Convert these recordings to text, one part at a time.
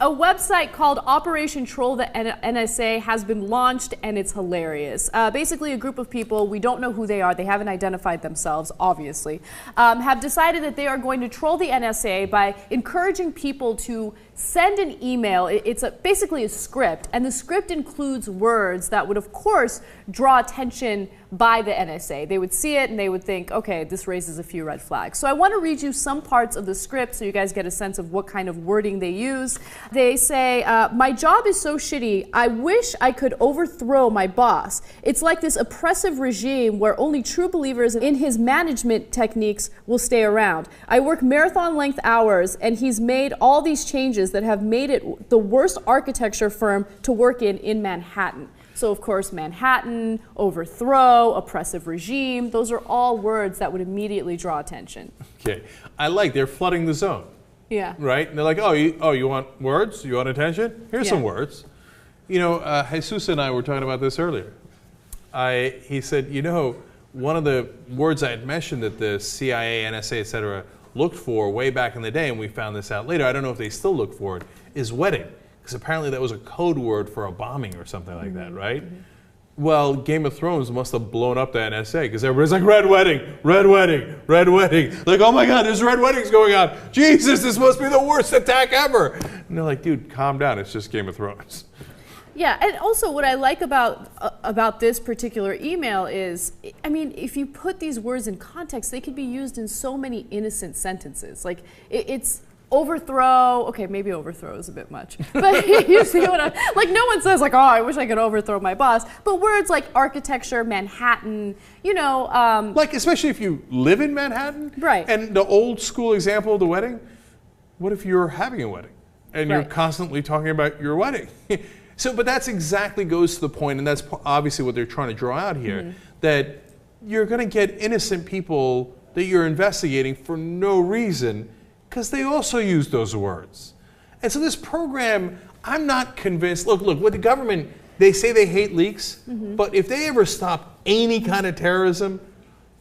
A website called Operation Troll the NSA has been launched, and it's hilarious. Basically, a group of people, we don't know who they are, they haven't identified themselves, obviously, have decided that they are going to troll the NSA by encouraging people to send an email. It's basically a script, and the script includes words that would, of course, draw attention by the NSA. They would see it and they would think, okay, this raises a few red flags. So I want to read you some parts of the script so you guys get a sense of what kind of wording they use. They say, my job is so shitty, I wish I could overthrow my boss. It's like this oppressive regime where only true believers in his management techniques will stay around. I work marathon-length hours, and he's made all these changes that have made it the worst architecture firm to work in Manhattan. So, of course, Manhattan, overthrow, oppressive regime, those are all words that would immediately draw attention. Okay. They're flooding the zone. Yeah. Right? And they're like, oh, you want words? You want attention? Here's some words. You know, Jesus and I were talking about this earlier. He said, you know, one of the words I had mentioned that the CIA, NSA, et cetera, looked for way back in the day, and we found this out later, I don't know if they still look for it, is wedding. Because apparently that was a code word for a bombing or something like that, right? Well, Game of Thrones must have blown up the NSA because everybody's like, red wedding, red wedding, red wedding. Like, oh my God, there's red weddings going on. Jesus, this must be the worst attack ever. And they're like, dude, calm down. It's just Game of Thrones. Yeah, and also what I like about this particular email is, I mean, if you put these words in context, they could be used in so many innocent sentences. Like, it's overthrow, okay, maybe overthrow is a bit much, but you see what like no one says like, oh, I wish I could overthrow my boss, but words like architecture, Manhattan, you know. Like, especially if you live in Manhattan. Right. And the old school example of the wedding, what if you're having a wedding and you're constantly talking about your wedding? So, but that's exactly goes to the point, and that's obviously what they're trying to draw out here, that you're going to get innocent people that you're investigating for no reason because they also use those words. And so this program, I'm not convinced. Look, with the government, they say they hate leaks, but if they ever stop any kind of terrorism,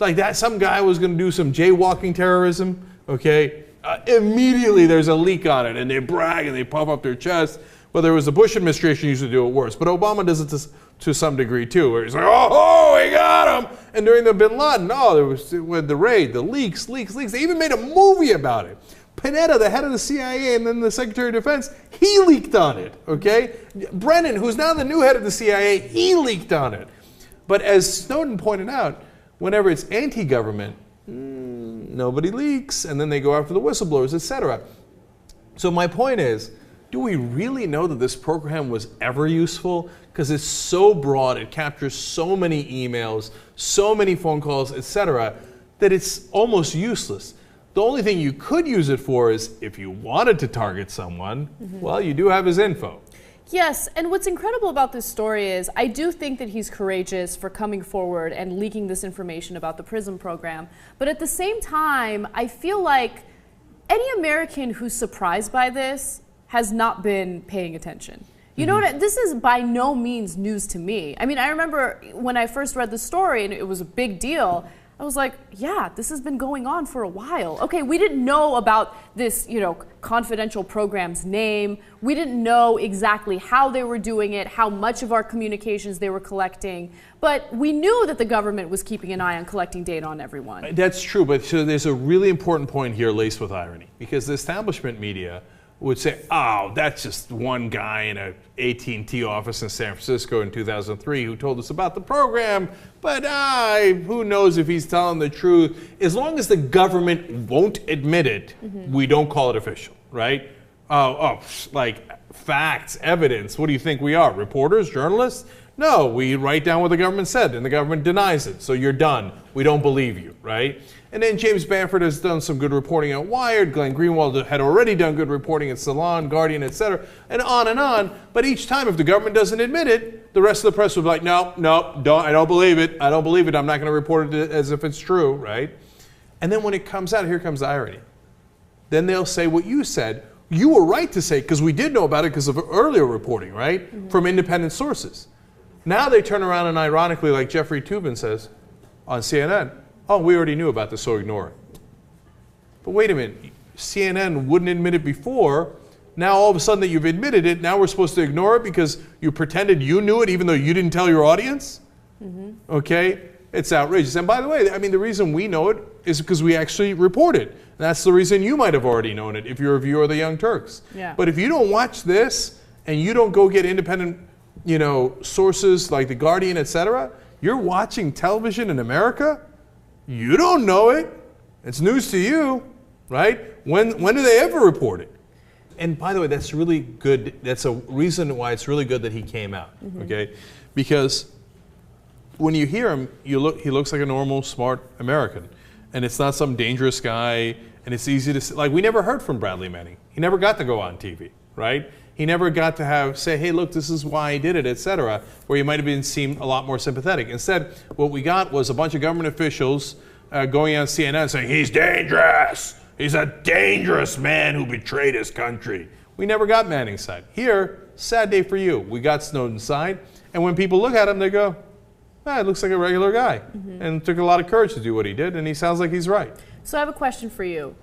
like that, some guy was going to do some jaywalking terrorism, okay, immediately there's a leak on it, and they brag and they puff up their chest. Well, there was the Bush administration used to do it worse, but Obama does it to some degree too, where he's like, oh, we got him. And during the Bin Laden, there was with the raid, the leaks. They even made a movie about it. Panetta, the head of the CIA and then the Secretary of Defense, he leaked on it, okay? Brennan, who's now the new head of the CIA, he leaked on it. But as Snowden pointed out, whenever it's anti-government, nobody leaks, and then they go after the whistleblowers, etc. So my point is, do we really know that this program was ever useful? Because it's so broad, it captures so many emails, so many phone calls, etc., that it's almost useless. The only thing you could use it for is if you wanted to target someone, well, you do have his info. Yes, and what's incredible about this story is I do think that he's courageous for coming forward and leaking this information about the PRISM program. But at the same time, I feel like any American who's surprised by this has not been paying attention. You know what? This is by no means news to me. I mean, I remember when I first read the story and it was a big deal, I was like, yeah, this has been going on for a while. Okay, we didn't know about this, confidential program's name. We didn't know exactly how they were doing it, how much of our communications they were collecting. But we knew that the government was keeping an eye on collecting data on everyone. That's true, but so there's a really important point here laced with irony, because the establishment media would say, oh, that's just one guy in an AT&T office in San Francisco in 2003 who told us about the program, but who knows if he's telling the truth. As long as the government won't admit it, we don't call it official, right? Like facts, evidence, what do you think we are? Reporters, journalists? No, we write down what the government said, and the government denies it, so you're done. We don't believe you, right? And then James Bamford has done some good reporting at Wired. Glenn Greenwald had already done good reporting at Salon, Guardian, etc., and on and on. But each time, if the government doesn't admit it, the rest of the press will be like, no, I don't believe it. I don't believe it. I'm not going to report it as if it's true, right? And then when it comes out, here comes the irony. Then they'll say what you said. You were right to say, because we did know about it because of earlier reporting, right, from independent sources. Now they turn around and ironically, like Jeffrey Toobin says on CNN, oh, we already knew about this, so ignore it. But wait a minute, CNN wouldn't admit it before, now all of a sudden that you've admitted it, now we're supposed to ignore it because you pretended you knew it even though you didn't tell your audience? Okay? It's outrageous. And by the way, I mean, the reason we know it is because we actually report it. And that's the reason you might have already known it if you're a viewer of the Young Turks. Yeah. But if you don't watch this and you don't go get independent, sources like The Guardian, etc., you're watching television in America, you don't know it. It's news to you, right? When do they ever report it? And by the way, that's really good. That's a reason why it's really good that he came out, okay? Because when you hear him, he looks like a normal, smart American. And it's not some dangerous guy, and it's easy to, like, we never heard from Bradley Manning. He never got to go on TV, right? He never got to say, hey, look, this is why I did it, etc., where he might have been seemed a lot more sympathetic. Instead, what we got was a bunch of government officials going on CNN saying, he's dangerous. He's a dangerous man who betrayed his country. We never got Manning's side. Here, sad day for you. We got Snowden's side, and when people look at him, they go, it looks like a regular guy. And it took a lot of courage to do what he did, and he sounds like he's right. So I have a question for you.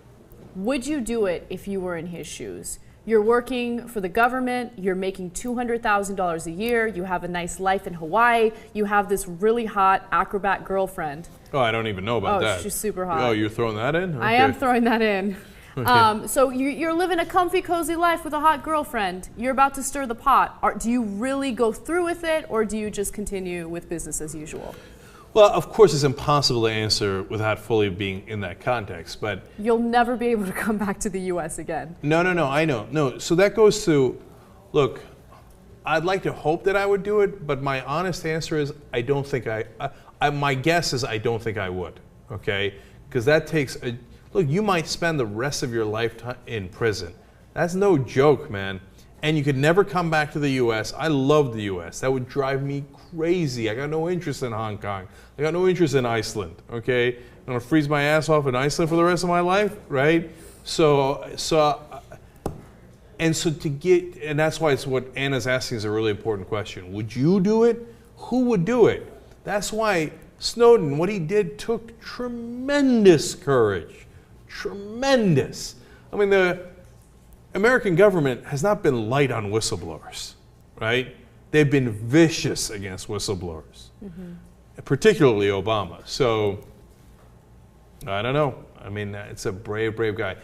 Would you do it if you were in his shoes? You're working for the government, you're making $200,000 a year, you have a nice life in Hawaii, you have this really hot acrobat girlfriend. Oh, I don't even know about that. Oh, she's super hot. Oh, you're throwing that in? Okay. I am throwing that in. Okay. So you're living a comfy, cozy life with a hot girlfriend. You're about to stir the pot. Do you really go through with it, or do you just continue with business as usual? Well, of course, it's impossible to answer without fully being in that context, but... You'll never be able to come back to the U.S. again. No, I know. No, so that goes to, look, I'd like to hope that I would do it, but my honest answer is I don't think my guess is I don't think I would, okay? Because that takes, look, you might spend the rest of your lifetime in prison. That's no joke, man. And you could never come back to the U.S. I love the U.S. That would drive me crazy. I got no interest in Hong Kong. I got no interest in Iceland, okay? I'm gonna freeze my ass off in Iceland for the rest of my life, right? And that's why it's what Anna's asking is a really important question. Would you do it? Who would do it? That's why Snowden, what he did took tremendous courage. Tremendous. I mean, the American government has not been light on whistleblowers, right? They've been vicious against whistleblowers, particularly Obama. So, I don't know. I mean, it's a brave, brave guy.